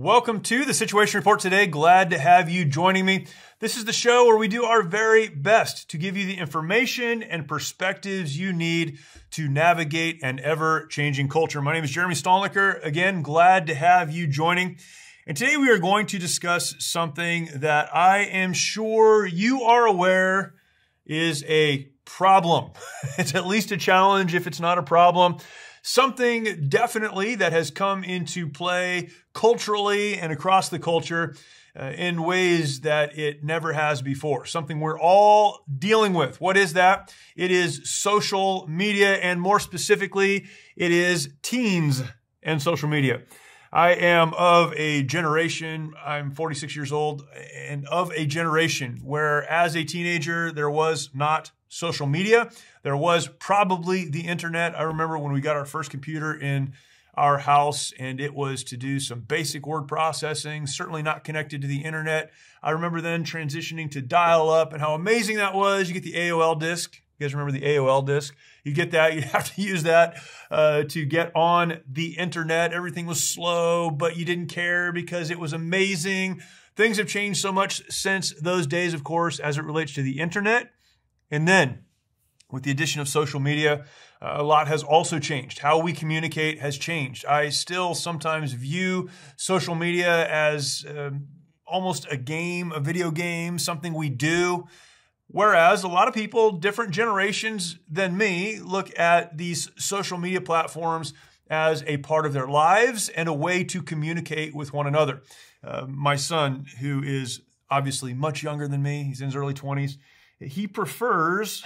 Welcome to the Situation Report today. Glad to have you joining me. This is the show where we do our very best to give you the information and perspectives you need to navigate an ever-changing culture. My name is Jeremy Stalnecker. Again, glad to have you joining. And today we are going to discuss something that I am sure you are aware is a problem. It's at least a challenge if it's not a problem. Something definitely that has come into play culturally and across the culture in ways that it never has before. Something we're all dealing with. What is that? It is social media, and more specifically, it is teens and social media. I am of a generation, I'm 46 years old, and of a generation where as a teenager, there was not social media. There was probably the internet. I remember when we got our first computer in our house and it was to do some basic word processing, certainly not connected to the internet. I remember then transitioning to dial-up and how amazing that was. You get the AOL disk. You guys remember the AOL disk? You get that. You have to use that to get on the internet. Everything was slow, but you didn't care because it was amazing. Things have changed so much since those days, of course, as it relates to the internet. And then with the addition of social media, a lot has also changed. How we communicate has changed. I still sometimes view social media as almost a game, a video game, something we do. Whereas a lot of people, different generations than me, look at these social media platforms as a part of their lives and a way to communicate with one another. My son, who is obviously much younger than me, he's in his early 20s, he prefers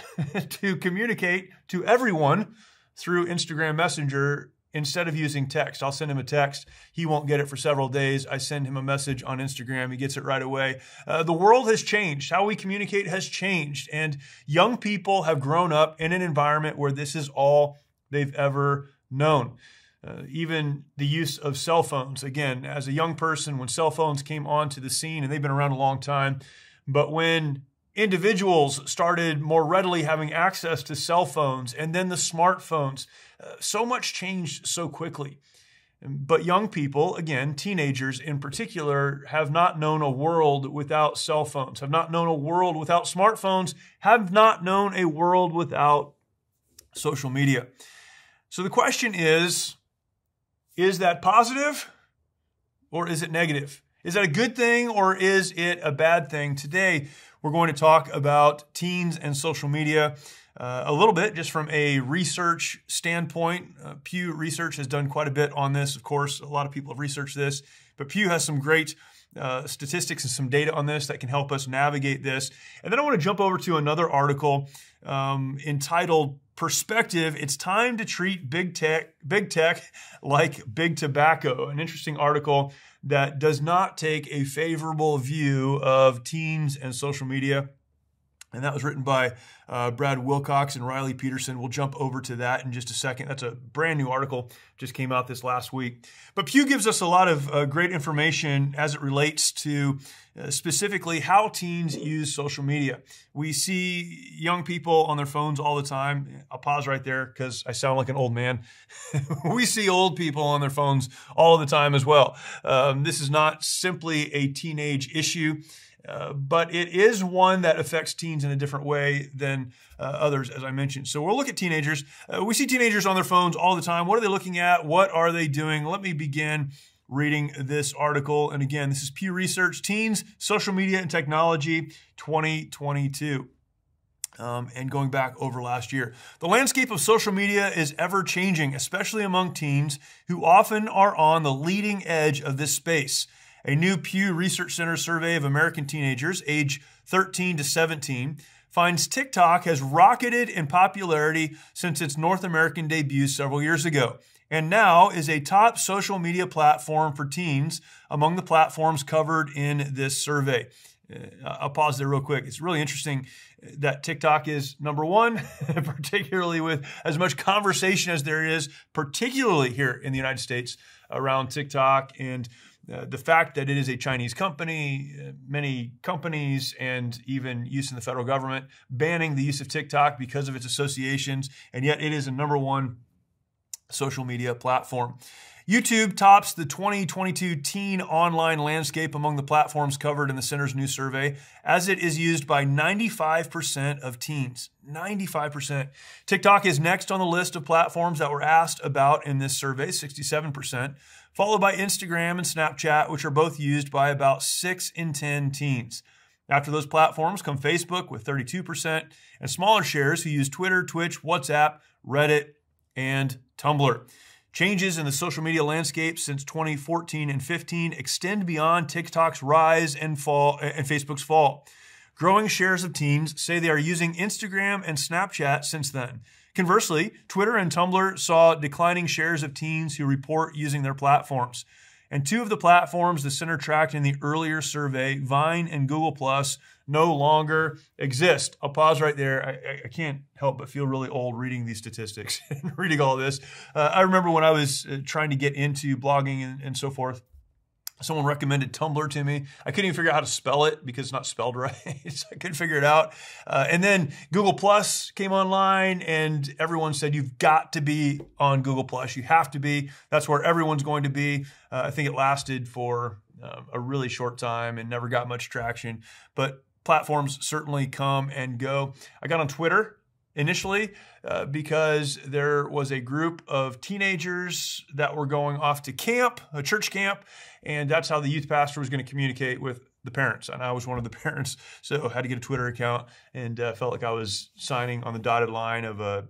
to communicate to everyone through Instagram Messenger instead of using text. I'll send him a text. He won't get it for several days. I send him a message on Instagram. He gets it right away. The world has changed. How we communicate has changed. And young people have grown up in an environment where this is all they've ever known. Even the use of cell phones. Again, as a young person, when cell phones came onto the scene, and they've been around a long time, but when individuals started more readily having access to cell phones and then the smartphones, so much changed so quickly. But young people, again, teenagers in particular, have not known a world without cell phones, have not known a world without smartphones, have not known a world without social media. So the question is that positive or is it negative? Is that a good thing or is it a bad thing? Today, we're going to talk about teens and social media a little bit just from a research standpoint. Pew Research has done quite a bit on this. Of course, a lot of people have researched this, but Pew has some great statistics and some data on this that can help us navigate this. And then I want to jump over to another article entitled Perspective, It's Time to Treat Big Tech Like Big Tobacco. An interesting article that does not take a favorable view of teens and social media. And that was written by Brad Wilcox and Riley Peterson. We'll jump over to that in just a second. That's a brand new article, just came out this last week. But Pew gives us a lot of great information as it relates to specifically how teens use social media. We see young people on their phones all the time. I'll pause right there because I sound like an old man. We see old people on their phones all the time as well. This is not simply a teenage issue. But it is one that affects teens in a different way than others, as I mentioned. So we'll look at teenagers. We see teenagers on their phones all the time. What are they looking at? What are they doing? Let me begin reading this article. And again, this is Pew Research, Teens, Social Media and Technology, 2022. And going back over last year. The landscape of social media is ever changing, especially among teens who often are on the leading edge of this space. A new Pew Research Center survey of American teenagers age 13 to 17 finds TikTok has rocketed in popularity since its North American debut several years ago, and now is a top social media platform for teens among the platforms covered in this survey. I'll pause there real quick. It's really interesting that TikTok is number one, particularly with as much conversation as there is, particularly here in the United States around TikTok and the fact that it is a Chinese company, many companies and even use in the federal government banning the use of TikTok because of its associations, and yet it is a number one social media platform. YouTube tops the 2022 teen online landscape among the platforms covered in the center's new survey, as it is used by 95% of teens. 95%. TikTok is next on the list of platforms that were asked about in this survey, 67%, followed by Instagram and Snapchat, which are both used by about 6 in 10 teens. After those platforms come Facebook with 32%, and smaller shares who use Twitter, Twitch, WhatsApp, Reddit, and Tumblr. Changes in the social media landscape since 2014 and 15 extend beyond TikTok's rise and fall and Facebook's fall. Growing shares of teens say they are using Instagram and Snapchat since then. Conversely, Twitter and Tumblr saw declining shares of teens who report using their platforms. And two of the platforms the center tracked in the earlier survey, Vine and Google+, no longer exist. I'll pause right there. I can't help but feel really old reading these statistics and reading all this. I remember when I was trying to get into blogging and so forth, someone recommended Tumblr to me. I couldn't even figure out how to spell it because it's not spelled right. So I couldn't figure it out. And then Google Plus came online and everyone said, you've got to be on Google Plus. You have to be. That's where everyone's going to be. I think it lasted for a really short time and never got much traction. But platforms certainly come and go. I got on Twitter initially because there was a group of teenagers that were going off to camp, a church camp, and that's how the youth pastor was going to communicate with the parents. And I was one of the parents, so I had to get a Twitter account and felt like I was signing on the dotted line of a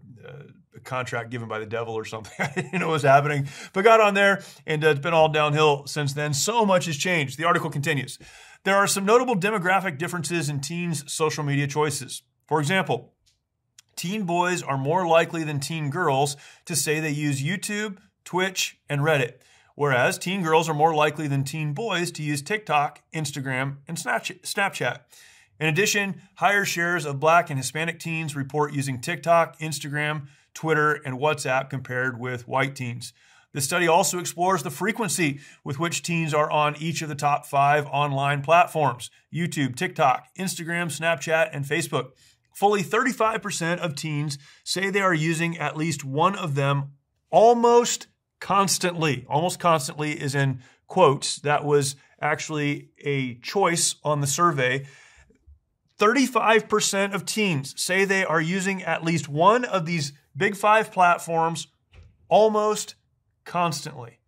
contract given by the devil or something. I didn't know what was happening, but got on there, and it's been all downhill since then. So much has changed. The article continues. There are some notable demographic differences in teens' social media choices. For example, teen boys are more likely than teen girls to say they use YouTube, Twitch, and Reddit, whereas teen girls are more likely than teen boys to use TikTok, Instagram, and Snapchat. In addition, higher shares of Black and Hispanic teens report using TikTok, Instagram, Twitter, and WhatsApp compared with white teens. The study also explores the frequency with which teens are on each of the top 5 online platforms: YouTube, TikTok, Instagram, Snapchat, and Facebook. Fully 35% of teens say they are using at least one of them almost constantly. Almost constantly is in quotes. That was actually a choice on the survey. 35% of teens say they are using at least one of these big 5 platforms almost constantly.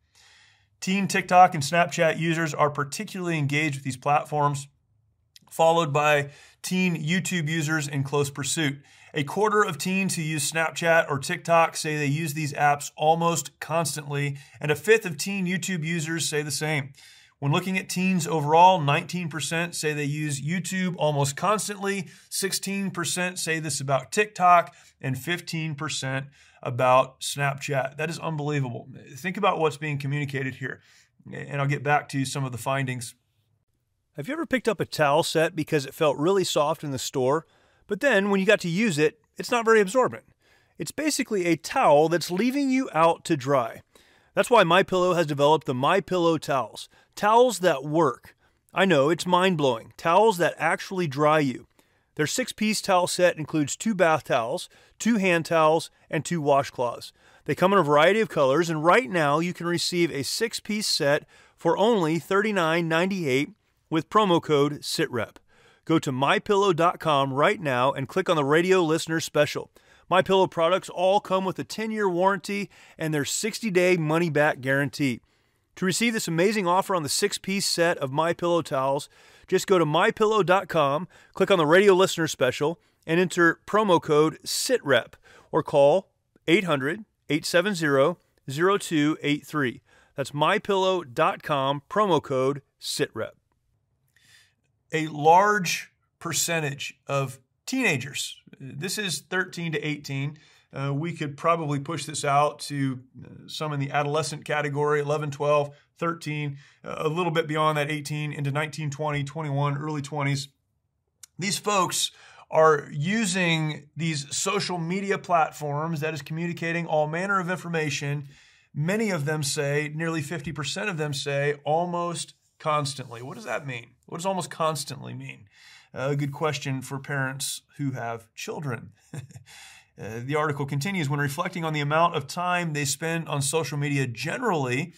Teen TikTok and Snapchat users are particularly engaged with these platforms, followed by teen YouTube users in close pursuit. A quarter of teens who use Snapchat or TikTok say they use these apps almost constantly, and a fifth of teen YouTube users say the same. When looking at teens overall, 19% say they use YouTube almost constantly, 16% say this about TikTok, and 15% about Snapchat. That is unbelievable. Think about what's being communicated here, and I'll get back to some of the findings. Have you ever picked up a towel set because it felt really soft in the store, but then when you got to use it, it's not very absorbent? It's basically a towel that's leaving you out to dry. That's why MyPillow has developed the MyPillow towels. Towels that work. I know, it's mind-blowing. Towels that actually dry you. Their 6-piece towel set includes 2 bath towels, 2 hand towels, and 2 washcloths. They come in a variety of colors, and right now you can receive a 6-piece set for only $39.98 with promo code SITREP. Go to MyPillow.com right now and click on the radio listener special. MyPillow products all come with a 10-year warranty and their 60-day money-back guarantee. To receive this amazing offer on the 6-piece set of MyPillow towels, just go to MyPillow.com, click on the radio listener special, and enter promo code SITREP or call 800-870-0283. That's MyPillow.com, promo code SITREP. A large percentage of teenagers, this is 13 to 18, we could probably push this out to some in the adolescent category, 11, 12, 13, a little bit beyond that, 18 into 19, 20, 21, early 20s. These folks are using these social media platforms that is communicating all manner of information. Many of them say, nearly 50% of them say, almost constantly. What does that mean? What does almost constantly mean? A good question for parents who have children. The article continues, when reflecting on the amount of time they spend on social media generally,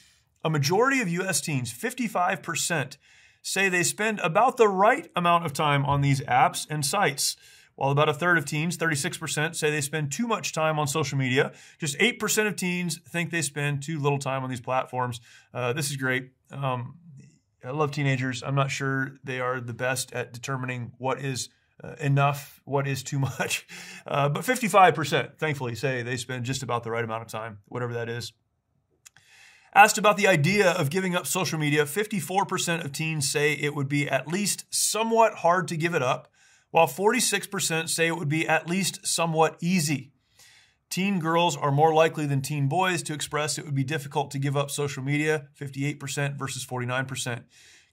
a majority of U.S. teens, 55%, say they spend about the right amount of time on these apps and sites, while about a third of teens, 36%, say they spend too much time on social media. Just 8% of teens think they spend too little time on these platforms. This is great. I love teenagers. I'm not sure they are the best at determining what is enough, what is too much. But 55%, thankfully, say they spend just about the right amount of time, whatever that is. Asked about the idea of giving up social media, 54% of teens say it would be at least somewhat hard to give it up, while 46% say it would be at least somewhat easy. Teen girls are more likely than teen boys to express it would be difficult to give up social media, 58% versus 49%.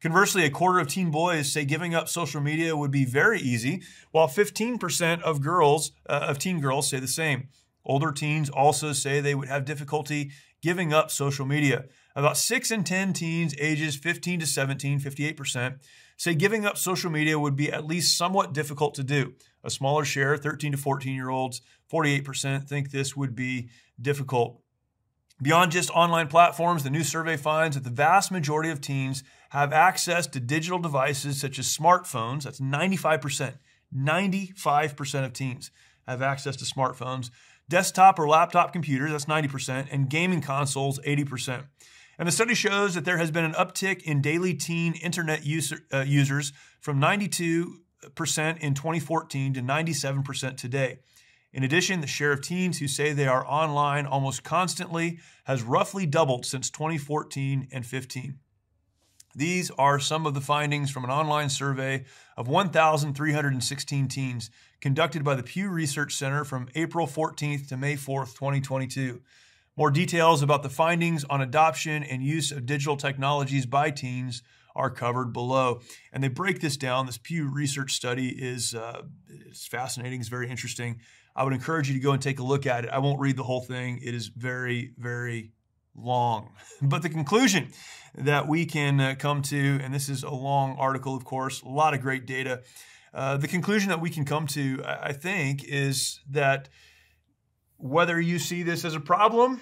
Conversely, a quarter of teen boys say giving up social media would be very easy, while 15% of teen girls say the same. Older teens also say they would have difficulty giving up social media. About 6 in 10 teens ages 15 to 17, 58%, say giving up social media would be at least somewhat difficult to do. A smaller share, 13 to 14-year-olds, 48%, think this would be difficult. Beyond just online platforms, the new survey finds that the vast majority of teens have access to digital devices such as smartphones. That's 95%. 95% of teens have access to smartphones. Desktop or laptop computers, that's 90%, and gaming consoles, 80%. And the study shows that there has been an uptick in daily teen internet users from 92% in 2014 to 97% today. In addition, the share of teens who say they are online almost constantly has roughly doubled since 2014 and 15. These are some of the findings from an online survey of 1,316 teens conducted by the Pew Research Center from April 14th to May 4th, 2022. More details about the findings on adoption and use of digital technologies by teens are covered below. And they break this down. This Pew Research study is fascinating. It's very interesting. I would encourage you to go and take a look at it. I won't read the whole thing. It is very, very long. But the conclusion that we can come to, and this is a long article, of course, a lot of great data. The conclusion that we can come to, I think, is that whether you see this as a problem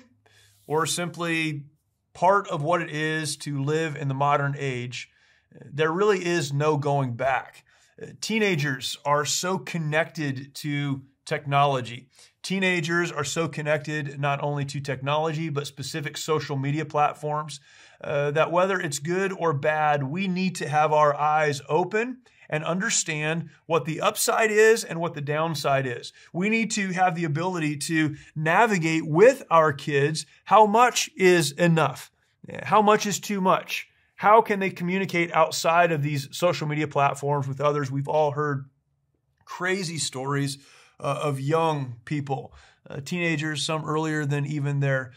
or simply part of what it is to live in the modern age, there really is no going back. Teenagers are so connected to technology. Teenagers are so connected not only to technology, but specific social media platforms, that whether it's good or bad, we need to have our eyes open and understand what the upside is and what the downside is. We need to have the ability to navigate with our kids how much is enough, how much is too much, how can they communicate outside of these social media platforms with others. We've all heard crazy stories of young people, teenagers, some earlier than even their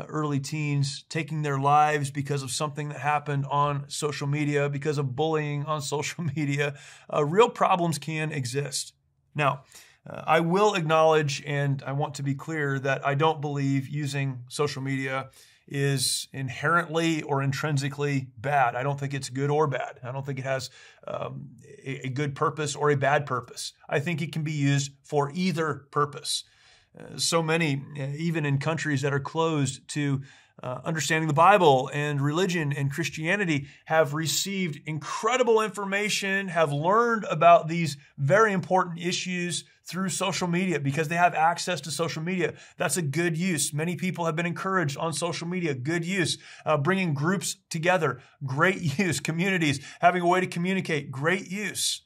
early teens, taking their lives because of something that happened on social media, because of bullying on social media. Real problems can exist. Now, I will acknowledge, and I want to be clear, that I don't believe using social media is inherently or intrinsically bad. I don't think it's good or bad. I don't think it has a good purpose or a bad purpose. I think it can be used for either purpose. So many, even in countries that are closed to understanding the Bible and religion and Christianity, have received incredible information, have learned about these very important issues through social media because they have access to social media. That's a good use. Many people have been encouraged on social media. Good use. Bringing groups together. Great use. Communities having a way to communicate. Great use.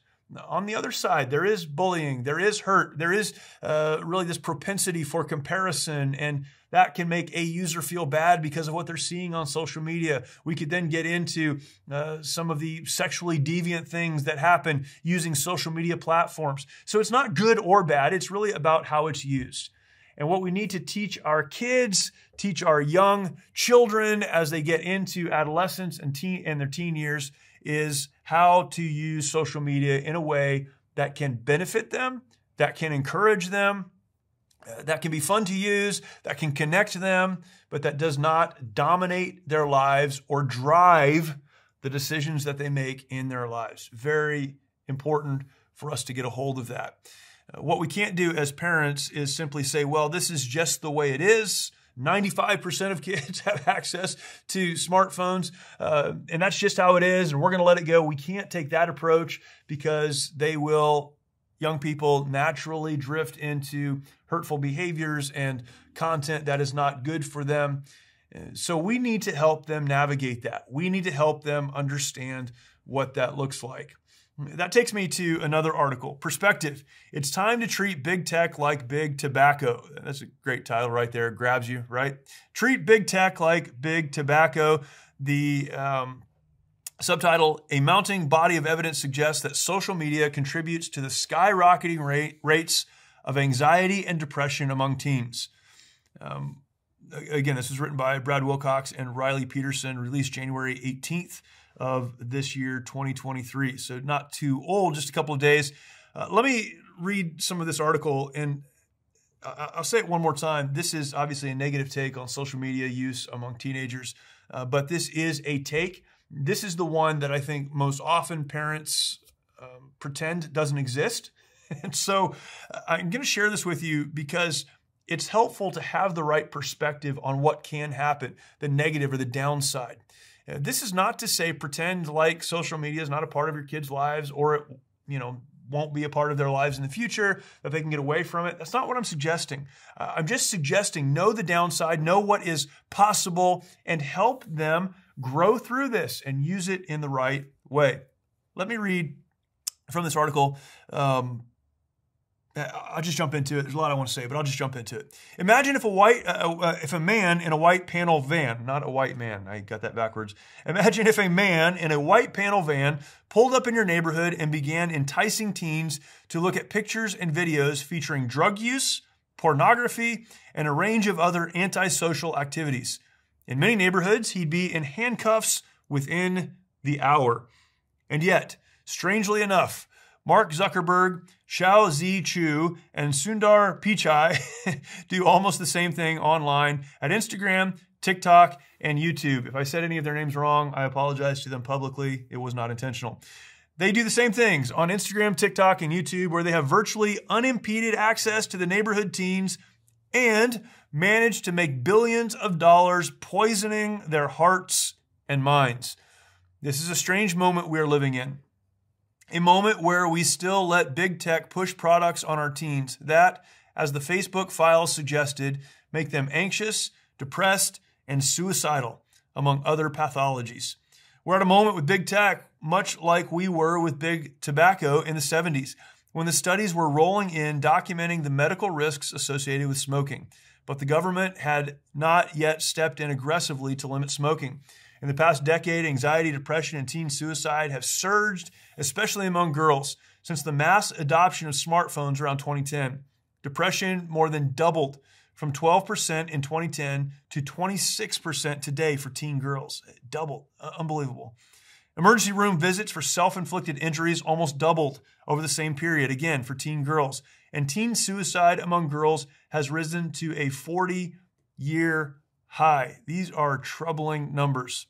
On the other side, there is bullying, there is hurt, there is really this propensity for comparison, and that can make a user feel bad because of what they're seeing on social media. We could then get into some of the sexually deviant things that happen using social media platforms. So it's not good or bad, it's really about how it's used. And what we need to teach our kids, teach our young children as they get into adolescence and their teen years, is how to use social media in a way that can benefit them, that can encourage them, that can be fun to use, that can connect them, but that does not dominate their lives or drive the decisions that they make in their lives. Very important for us to get a hold of that. What we can't do as parents is simply say, well, this is just the way it is. 95% of kids have access to smartphones, and that's just how it is, and we're going to let it go. We can't take that approach because young people naturally drift into hurtful behaviors and content that is not good for them. So we need to help them navigate that. We need to help them understand what that looks like. That takes me to another article, Perspective. It's time to treat big tech like big tobacco. That's a great title right there. It grabs you, right? Treat big tech like big tobacco. The subtitle, a mounting body of evidence suggests that social media contributes to the skyrocketing rates of anxiety and depression among teens. Again, this was written by Brad Wilcox and Riley Peterson, released January 18th of this year, 2023. So not too old, just a couple of days. Let me read some of this article, and I'll say it one more time. This is obviously a negative take on social media use among teenagers, but this is a take. This is the one that I think most often parents pretend doesn't exist. And so I'm going to share this with you because it's helpful to have the right perspective on what can happen, the negative or the downside. This is not to say pretend like social media is not a part of your kids' lives or it, won't be a part of their lives in the future, that they can get away from it. That's not what I'm suggesting. I'm just suggesting know the downside, know what is possible, and help them grow through this and use it in the right way. Let me read from this article. I'll just jump into it. There's a lot I want to say, but I'll just jump into it. Imagine if a man in a white panel van, not a white man, I got that backwards. Imagine if a man in a white panel van pulled up in your neighborhood and began enticing teens to look at pictures and videos featuring drug use, pornography, and a range of other antisocial activities. In many neighborhoods, he'd be in handcuffs within the hour. And yet, strangely enough, Mark Zuckerberg, Shao Zi Chu, and Sundar Pichai do almost the same thing online at Instagram, TikTok, and YouTube. If I said any of their names wrong, I apologize to them publicly. It was not intentional. They do the same things on Instagram, TikTok, and YouTube, where they have virtually unimpeded access to the neighborhood teens and manage to make billions of dollars poisoning their hearts and minds. This is a strange moment we are living in. A moment where we still let big tech push products on our teens that, as the Facebook files suggested, make them anxious, depressed, and suicidal, among other pathologies. We're at a moment with big tech, much like we were with big tobacco in the 70s, when the studies were rolling in documenting the medical risks associated with smoking. But the government had not yet stepped in aggressively to limit smoking. In the past decade, anxiety, depression, and teen suicide have surged, especially among girls, since the mass adoption of smartphones around 2010. Depression more than doubled from 12% in 2010 to 26% today for teen girls. Doubled. Unbelievable. Emergency room visits for self-inflicted injuries almost doubled over the same period, again, for teen girls. And teen suicide among girls has risen to a 40-year high. These are troubling numbers.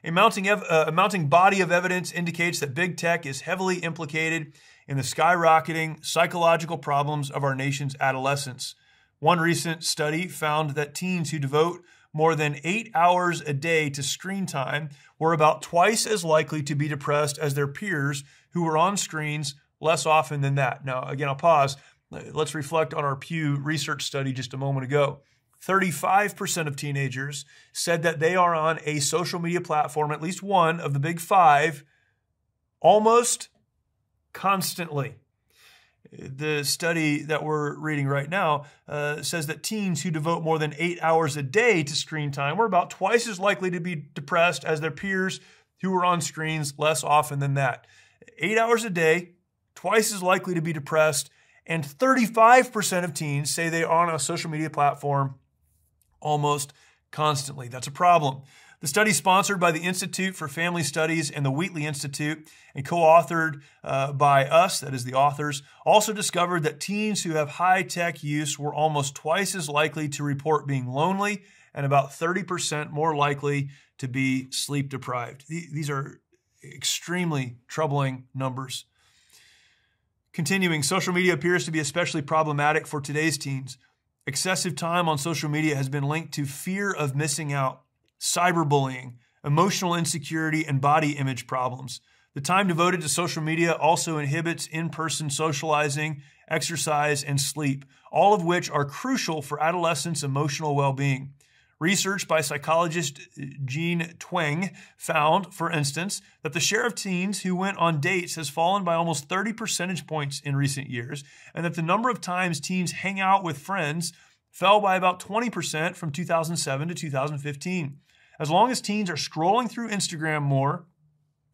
A mounting body of evidence indicates that big tech is heavily implicated in the skyrocketing psychological problems of our nation's adolescents. One recent study found that teens who devote more than 8 hours a day to screen time were about twice as likely to be depressed as their peers who were on screens less often than that. Now, again, I'll pause. Let's reflect on our Pew Research study just a moment ago. 35% of teenagers said that they are on a social media platform, at least one of the big five, almost constantly. The study that we're reading right now says that teens who devote more than 8 hours a day to screen time were about twice as likely to be depressed as their peers who were on screens less often than that. 8 hours a day, twice as likely to be depressed, and 35% of teens say they are on a social media platform almost constantly. That's a problem. The study, sponsored by the Institute for Family Studies and the Wheatley Institute and co-authored by us, that is the authors, also discovered that teens who have high-tech use were almost twice as likely to report being lonely and about 30% more likely to be sleep-deprived. These are extremely troubling numbers. Continuing, social media appears to be especially problematic for today's teens. Excessive time on social media has been linked to fear of missing out, cyberbullying, emotional insecurity, and body image problems. The time devoted to social media also inhibits in-person socializing, exercise, and sleep, all of which are crucial for adolescents' emotional well-being. Research by psychologist Jean Twenge found, for instance, that the share of teens who went on dates has fallen by almost 30 percentage points in recent years, and that the number of times teens hang out with friends fell by about 20% from 2007 to 2015. As long as teens are scrolling through Instagram more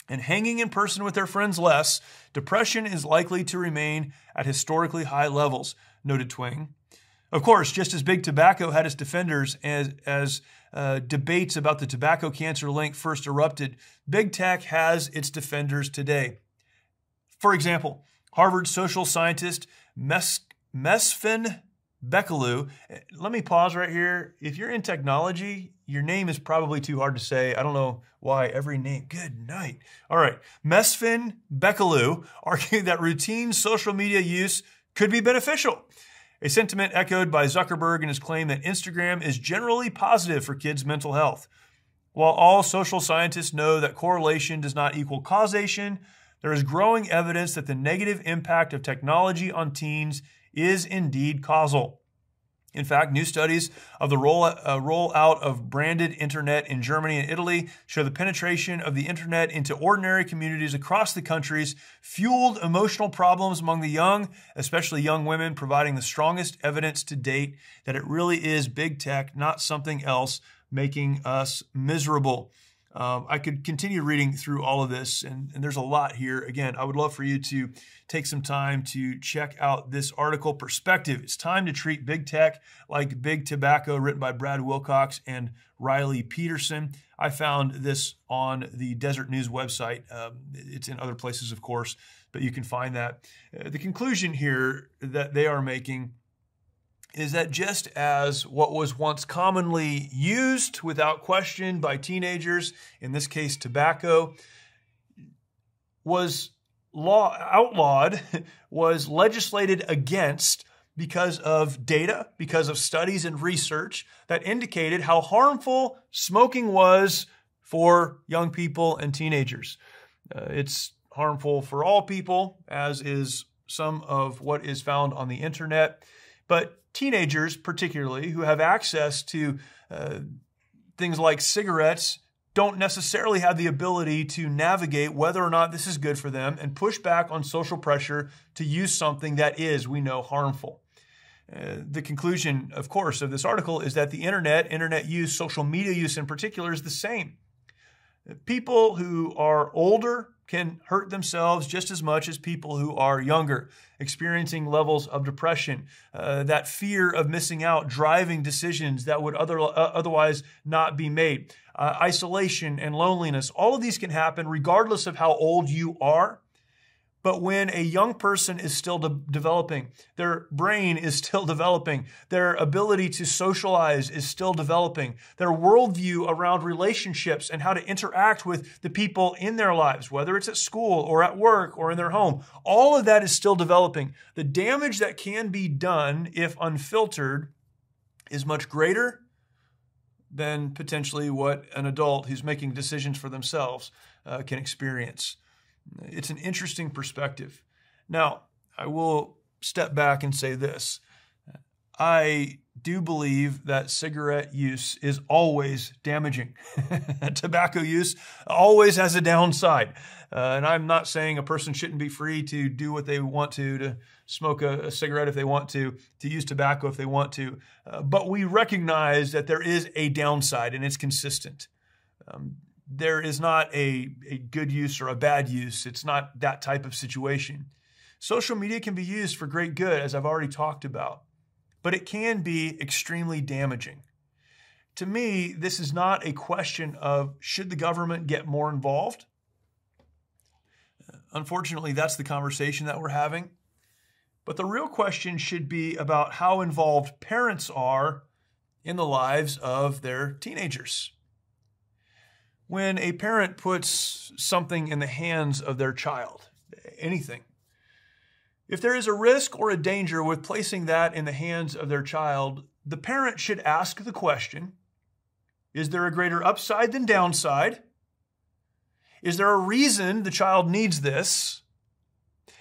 and hanging in person with their friends less, depression is likely to remain at historically high levels, noted Twenge. Of course, just as big tobacco had its defenders as debates about the tobacco cancer link first erupted, big tech has its defenders today. For example, Harvard social scientist Mesfin Bekalu. Let me pause right here. If you're in technology, your name is probably too hard to say. I don't know why every name. Good night. All right. Mesfin Bekalu argued that routine social media use could be beneficial. A sentiment echoed by Zuckerberg in his claim that Instagram is generally positive for kids' mental health. While all social scientists know that correlation does not equal causation, there is growing evidence that the negative impact of technology on teens is indeed causal. In fact, new studies of the rollout of branded internet in Germany and Italy show the penetration of the internet into ordinary communities across the countries fueled emotional problems among the young, especially young women, providing the strongest evidence to date that it really is big tech, not something else, making us miserable. I could continue reading through all of this, and there's a lot here. Again, I would love for you to take some time to check out this article, Perspective. It's time to treat big tech like big tobacco, written by Brad Wilcox and Riley Peterson. I found this on the Desert News website. It's in other places, of course, but you can find that. The conclusion here that they are making is that just as what was once commonly used without question by teenagers, in this case tobacco, was outlawed, was legislated against because of data, because of studies and research that indicated how harmful smoking was for young people and teenagers. It's harmful for all people, as is some of what is found on the internet, but teenagers, particularly, who have access to things like cigarettes, don't necessarily have the ability to navigate whether or not this is good for them and push back on social pressure to use something that is, we know, harmful. The conclusion, of course, of this article is that the internet use, social media use in particular, is the same. People who are older can hurt themselves just as much as people who are younger, experiencing levels of depression, that fear of missing out, driving decisions that would otherwise not be made, isolation and loneliness. All of these can happen regardless of how old you are. But when a young person is still developing, their brain is still developing, their ability to socialize is still developing, their worldview around relationships and how to interact with the people in their lives, whether it's at school or at work or in their home, all of that is still developing. The damage that can be done if unfiltered is much greater than potentially what an adult who's making decisions for themselves can experience. It's an interesting perspective. Now, I will step back and say this. I do believe that cigarette use is always damaging. Tobacco use always has a downside. And I'm not saying a person shouldn't be free to do what they want to smoke a cigarette if they want to use tobacco if they want to. But we recognize that there is a downside, and it's consistent. There is not a good use or a bad use. It's not that type of situation. Social media can be used for great good, as I've already talked about, but it can be extremely damaging. To me, this is not a question of should the government get more involved. Unfortunately, that's the conversation that we're having. But the real question should be about how involved parents are in the lives of their teenagers. When a parent puts something in the hands of their child, anything, If there is a risk or a danger with placing that in the hands of their child, the parent should ask the question, is there a greater upside than downside? Is there a reason the child needs this?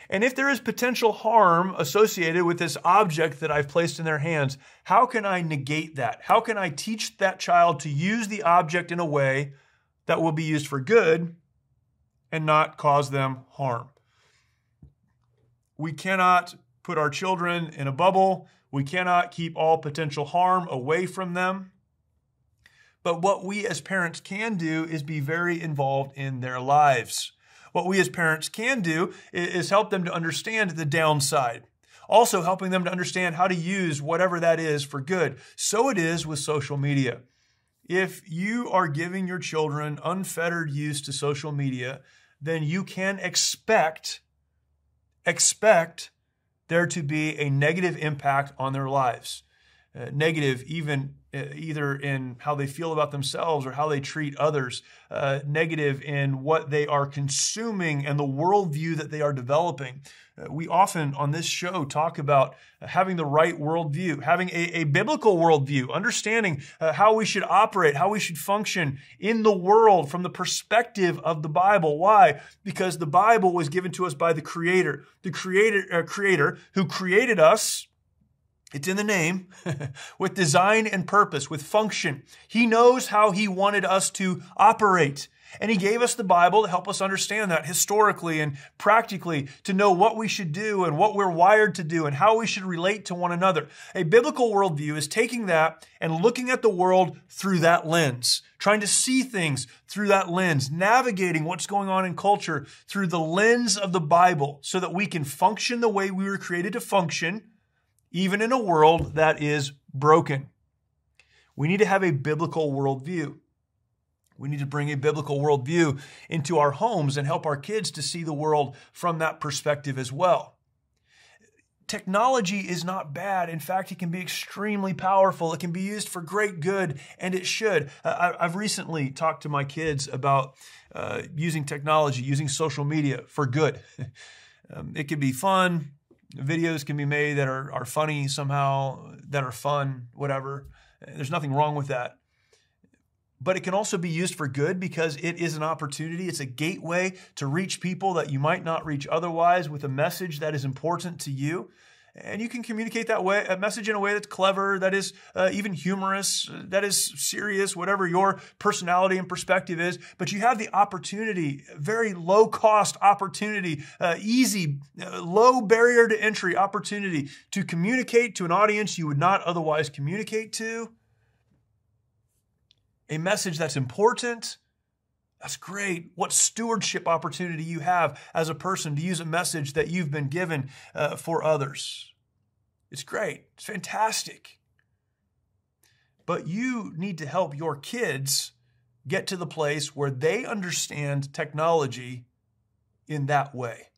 And if there is potential harm associated with this object that I've placed in their hands, how can I negate that? How can I teach that child to use the object in a way that will be used for good and not cause them harm? We cannot put our children in a bubble. We cannot keep all potential harm away from them. But what we as parents can do is be very involved in their lives. What we as parents can do is help them to understand the downside. Also helping them to understand how to use whatever that is for good. So it is with social media. If you are giving your children unfettered use to social media, then you can expect there to be a negative impact on their lives. Negative either in how they feel about themselves or how they treat others. Negative in what they are consuming and the worldview that they are developing. We often on this show talk about having the right worldview, having a biblical worldview, understanding how we should operate, how we should function in the world from the perspective of the Bible. Why? Because the Bible was given to us by the Creator who created us. It's in the name, with design and purpose, with function. He knows how He wanted us to operate. And He gave us the Bible to help us understand that historically and practically, to know what we should do and what we're wired to do and how we should relate to one another. A biblical worldview is taking that and looking at the world through that lens, trying to see things through that lens, navigating what's going on in culture through the lens of the Bible so that we can function the way we were created to function, even in a world that is broken. We need to have a biblical worldview. We need to bring a biblical worldview into our homes and help our kids to see the world from that perspective as well. Technology is not bad. In fact, it can be extremely powerful. It can be used for great good, and it should. I've recently talked to my kids about using technology, using social media for good. It can be fun. Videos can be made that are funny somehow, that are fun, whatever. There's nothing wrong with that. But it can also be used for good because it is an opportunity. It's a gateway to reach people that you might not reach otherwise with a message that is important to you. And you can communicate a message in a way that's clever, that is even humorous, that is serious, whatever your personality and perspective is. But you have the opportunity, very low cost opportunity, easy, low barrier to entry opportunity to communicate to an audience you would not otherwise communicate to. A message that's important. That's great. What stewardship opportunity you have as a person to use a message that you've been given for others. It's great. It's fantastic. But you need to help your kids get to the place where they understand technology in that way.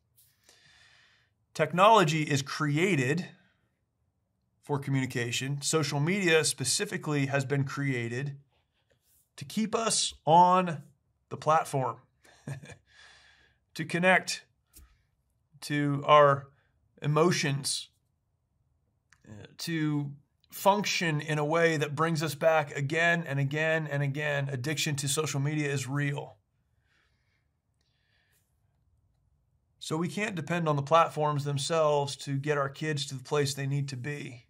Technology is created for communication. Social media specifically has been created to keep us on the platform, to connect to our emotions, to function in a way that brings us back again and again and again. Addiction to social media is real. So we can't depend on the platforms themselves to get our kids to the place they need to be.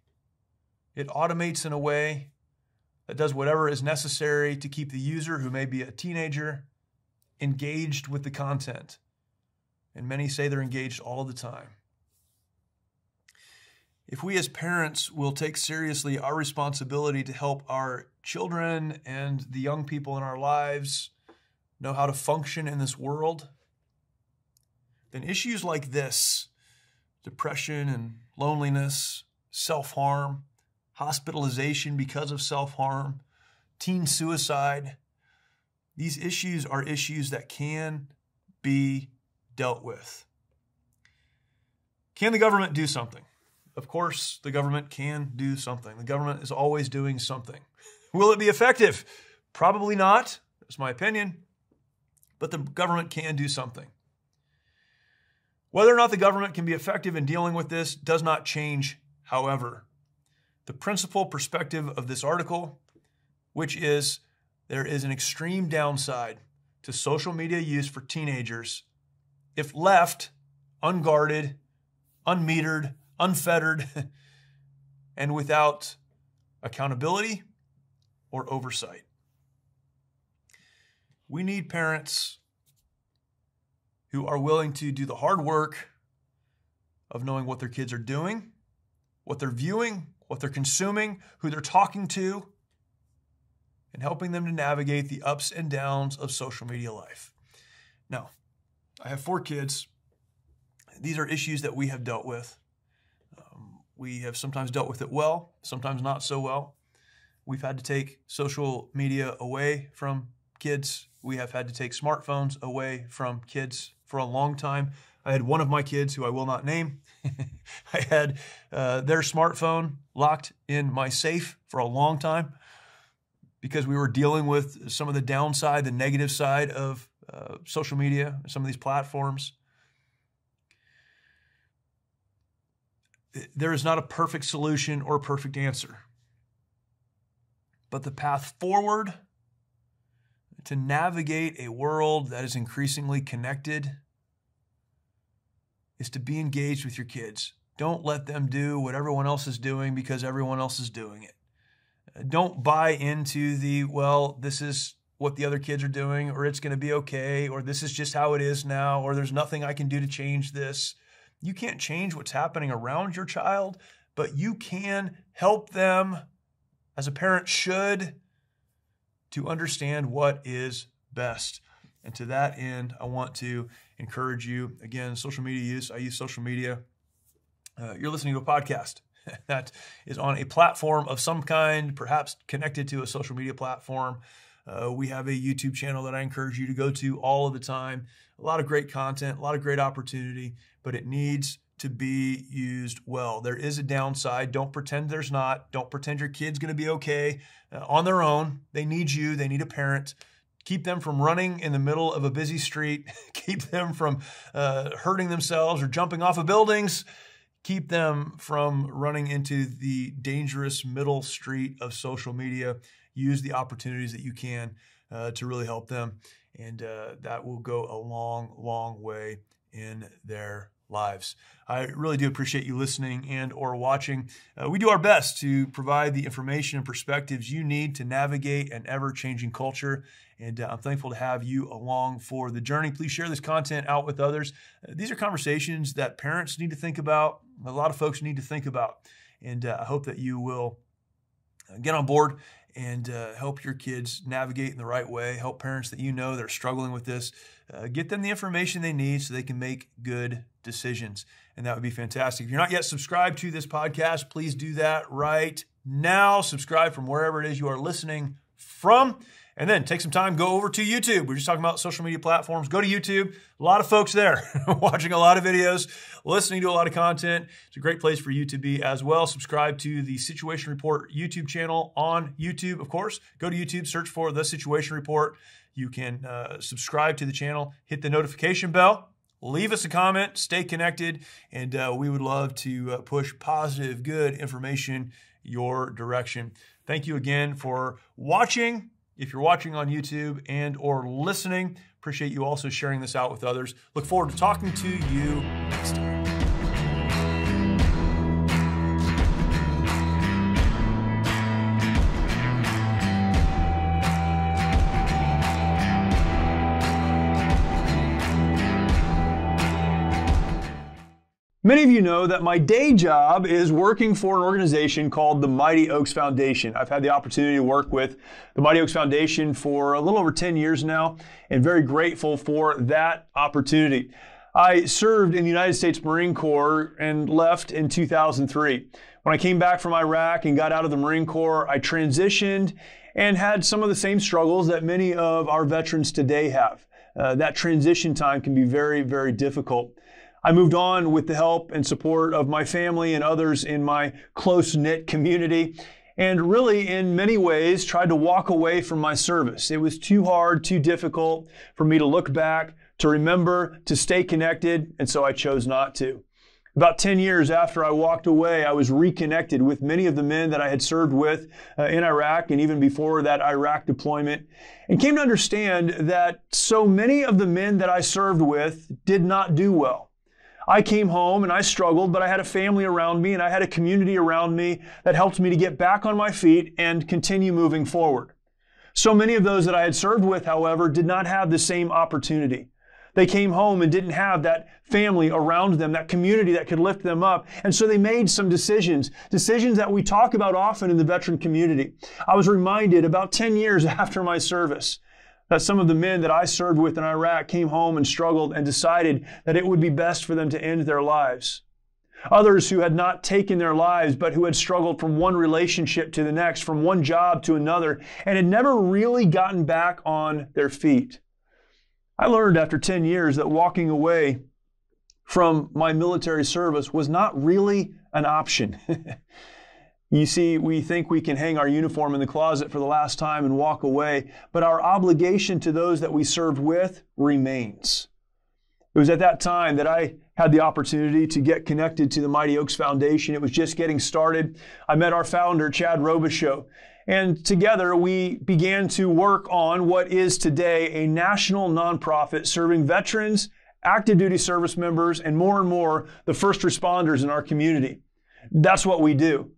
It automates in a way that does whatever is necessary to keep the user, who may be a teenager, engaged with the content. And many say they're engaged all the time. If we as parents will take seriously our responsibility to help our children and the young people in our lives know how to function in this world, then issues like this, depression and loneliness, self-harm, hospitalization because of self-harm, teen suicide, these issues are issues that can be dealt with. Can the government do something? Of course, the government can do something. The government is always doing something. Will it be effective? Probably not. That's my opinion. But the government can do something. Whether or not the government can be effective in dealing with this does not change, however. The principal perspective of this article, which is there is an extreme downside to social media use for teenagers if left unguarded, unmetered, unfettered, and without accountability or oversight. We need parents who are willing to do the hard work of knowing what their kids are doing, what they're viewing, what they're consuming, who they're talking to, and helping them to navigate the ups and downs of social media life. Now, I have 4 kids. These are issues that we have dealt with. We have sometimes dealt with it well, sometimes not so well. We've had to take social media away from kids. We have had to take smartphones away from kids for a long time. I had one of my kids, who I will not name, I had their smartphone locked in my safe for a long time because we were dealing with some of the downside, the negative side of social media, some of these platforms. There is not a perfect solution or a perfect answer. But the path forward to navigate a world that is increasingly connected is to be engaged with your kids. Don't let them do what everyone else is doing because everyone else is doing it. Don't buy into the, well, this is what the other kids are doing, or it's going to be okay, or this is just how it is now, or there's nothing I can do to change this. You can't change what's happening around your child, but you can help them, as a parent should, to understand what is best. And to that end, I want to encourage you, again, social media use. I use social media. You're listening to a podcast that is on a platform of some kind, perhaps connected to a social media platform. We have a YouTube channel that I encourage you to go to all of the time. A lot of great content, a lot of great opportunity, but it needs to be used well. There is a downside. Don't pretend there's not. Don't pretend your kid's going to be okay on their own. They need you. They need a parent. Keep them from running in the middle of a busy street. Keep them from hurting themselves or jumping off of buildings. Keep them from running into the dangerous middle street of social media. Use the opportunities that you can to really help them. And that will go a long, long way in their lives. I really do appreciate you listening and or watching. We do our best to provide the information and perspectives you need to navigate an ever-changing culture. And I'm thankful to have you along for the journey. Please share this content out with others. These are conversations that parents need to think about. A lot of folks need to think about. And I hope that you will get on board and help your kids navigate in the right way. Help parents that you know that are struggling with this. Get them the information they need so they can make good decisions. And that would be fantastic. If you're not yet subscribed to this podcast, please do that right now. Subscribe from wherever it is you are listening from. And then take some time, go over to YouTube. We're just talking about social media platforms. Go to YouTube. A lot of folks there watching a lot of videos, listening to a lot of content. It's a great place for you to be as well. Subscribe to the Situation Report YouTube channel on YouTube, of course. Go to YouTube, search for The Situation Report. You can subscribe to the channel, hit the notification bell, leave us a comment, stay connected, and we would love to push positive, good information your direction. Thank you again for watching. If you're watching on YouTube and or listening, appreciate you also sharing this out with others. Look forward to talking to you next time. Many of you know that my day job is working for an organization called the Mighty Oaks Foundation. I've had the opportunity to work with the Mighty Oaks Foundation for a little over 10 years now, and very grateful for that opportunity. I served in the United States Marine Corps and left in 2003. When I came back from Iraq and got out of the Marine Corps, I transitioned and had some of the same struggles that many of our veterans today have. That transition time can be very, very difficult. I moved on with the help and support of my family and others in my close-knit community, and really in many ways tried to walk away from my service. It was too hard, too difficult for me to look back to remember, to stay connected, and so I chose not to. About 10 years after I walked away, I was reconnected with many of the men that I had served with in Iraq and even before that Iraq deployment, and came to understand that so many of the men that I served with did not do well. I came home and I struggled, but I had a family around me and I had a community around me that helped me to get back on my feet and continue moving forward. So many of those that I had served with, however, did not have the same opportunity. They came home and didn't have that family around them, that community that could lift them up. And so they made some decisions that we talk about often in the veteran community. I was reminded about 10 years after my service that some of the men that I served with in Iraq came home and struggled and decided that it would be best for them to end their lives. Others who had not taken their lives, but who had struggled from one relationship to the next, from one job to another, and had never really gotten back on their feet. I learned after 10 years that walking away from my military service was not really an option. You see, we think we can hang our uniform in the closet for the last time and walk away, but our obligation to those that we served with remains. It was at that time that I had the opportunity to get connected to the Mighty Oaks Foundation. It was just getting started. I met our founder, Chad Robichaux, and together we began to work on what is today a national nonprofit serving veterans, active duty service members, and more, the first responders in our community. That's what we do.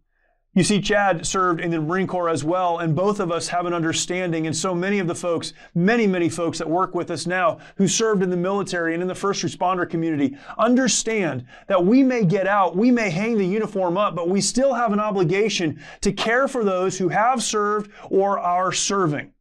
You see, Chad served in the Marine Corps as well, and both of us have an understanding, and so many of the folks, many folks that work with us now who served in the military and in the first responder community understand that we may get out, we may hang the uniform up, but we still have an obligation to care for those who have served or are serving.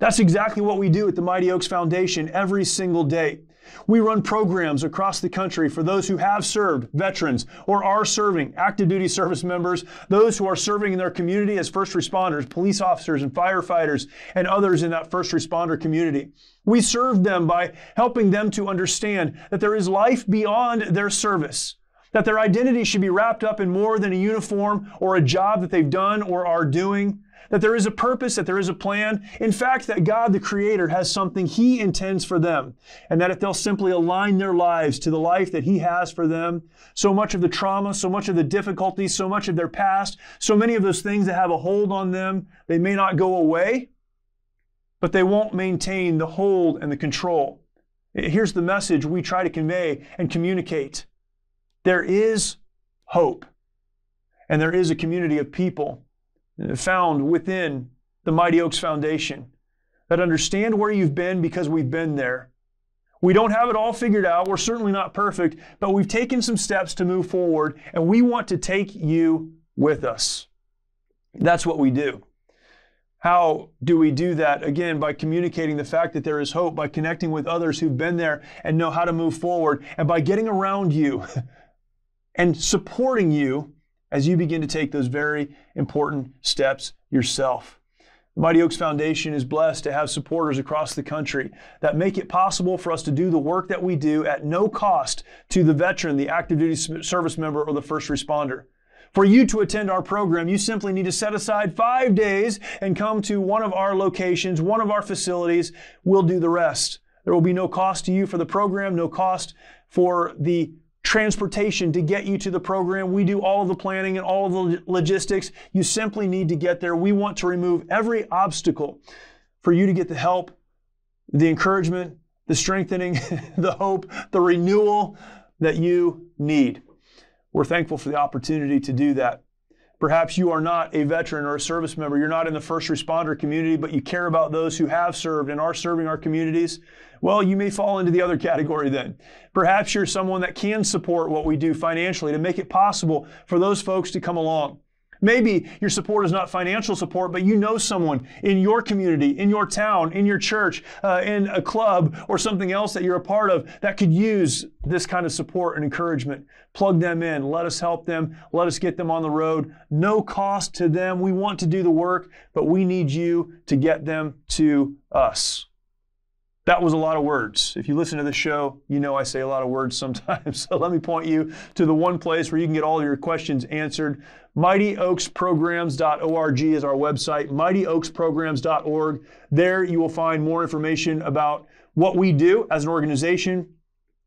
That's exactly what we do at the Mighty Oaks Foundation every single day. We run programs across the country for those who have served, veterans, or are serving, active duty service members, those who are serving in their community as first responders, police officers and firefighters, and others in that first responder community. We serve them by helping them to understand that there is life beyond their service, that their identity should be wrapped up in more than a uniform or a job that they've done or are doing, that there is a purpose, that there is a plan. In fact, that God, the Creator, has something He intends for them, and that if they'll simply align their lives to the life that He has for them, so much of the trauma, so much of the difficulties, so much of their past, so many of those things that have a hold on them, they may not go away, but they won't maintain the hold and the control. Here's the message we try to convey and communicate. There is hope, and there is a community of people found within the Mighty Oaks Foundation that understand where you've been because we've been there. We don't have it all figured out. We're certainly not perfect, but we've taken some steps to move forward, and we want to take you with us. That's what we do. How do we do that? Again, by communicating the fact that there is hope, by connecting with others who've been there and know how to move forward, and by getting around you and supporting you as you begin to take those very important steps yourself. The Mighty Oaks Foundation is blessed to have supporters across the country that make it possible for us to do the work that we do at no cost to the veteran, the active duty service member, or the first responder. For you to attend our program, you simply need to set aside 5 days and come to one of our locations, one of our facilities. We'll do the rest. There will be no cost to you for the program, no cost for the transportation to get you to the program. We do all of the planning and all of the logistics. You simply need to get there. We want to remove every obstacle for you to get the help, the encouragement, the strengthening, the hope, the renewal that you need. We're thankful for the opportunity to do that. Perhaps you are not a veteran or a service member. You're not in the first responder community, but you care about those who have served and are serving our communities. Well, you may fall into the other category then. Perhaps you're someone that can support what we do financially to make it possible for those folks to come along. Maybe your support is not financial support, but you know someone in your community, in your town, in your church, in a club, or something else that you're a part of that could use this kind of support and encouragement. Plug them in. Let us help them. Let us get them on the road. No cost to them. We want to do the work, but we need you to get them to us. That was a lot of words. If you listen to the show, you know I say a lot of words sometimes. So let me point you to the one place where you can get all your questions answered. MightyOaksPrograms.org is our website, MightyOaksPrograms.org. There you will find more information about what we do as an organization.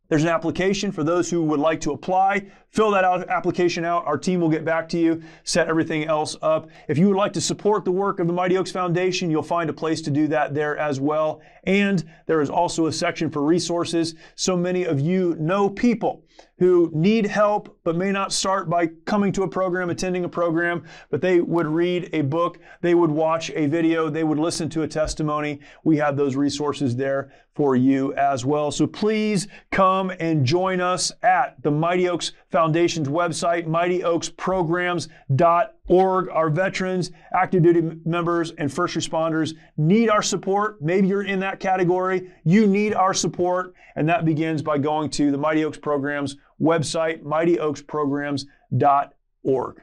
There's an application for those who would like to apply. Fill that application out. Our team will get back to you, set everything else up. If you would like to support the work of the Mighty Oaks Foundation, you'll find a place to do that there as well. And there is also a section for resources. So many of you know people who need help but may not start by coming to a program, attending a program, but they would read a book, they would watch a video, they would listen to a testimony. We have those resources there for you as well. So please come and join us at the Mighty Oaks Foundation's website, mightyoaksprograms.org. Our veterans, active duty members, and first responders need our support. Maybe you're in that category. You need our support, and that begins by going to the Mighty Oaks Programs website, mightyoaksprograms.org.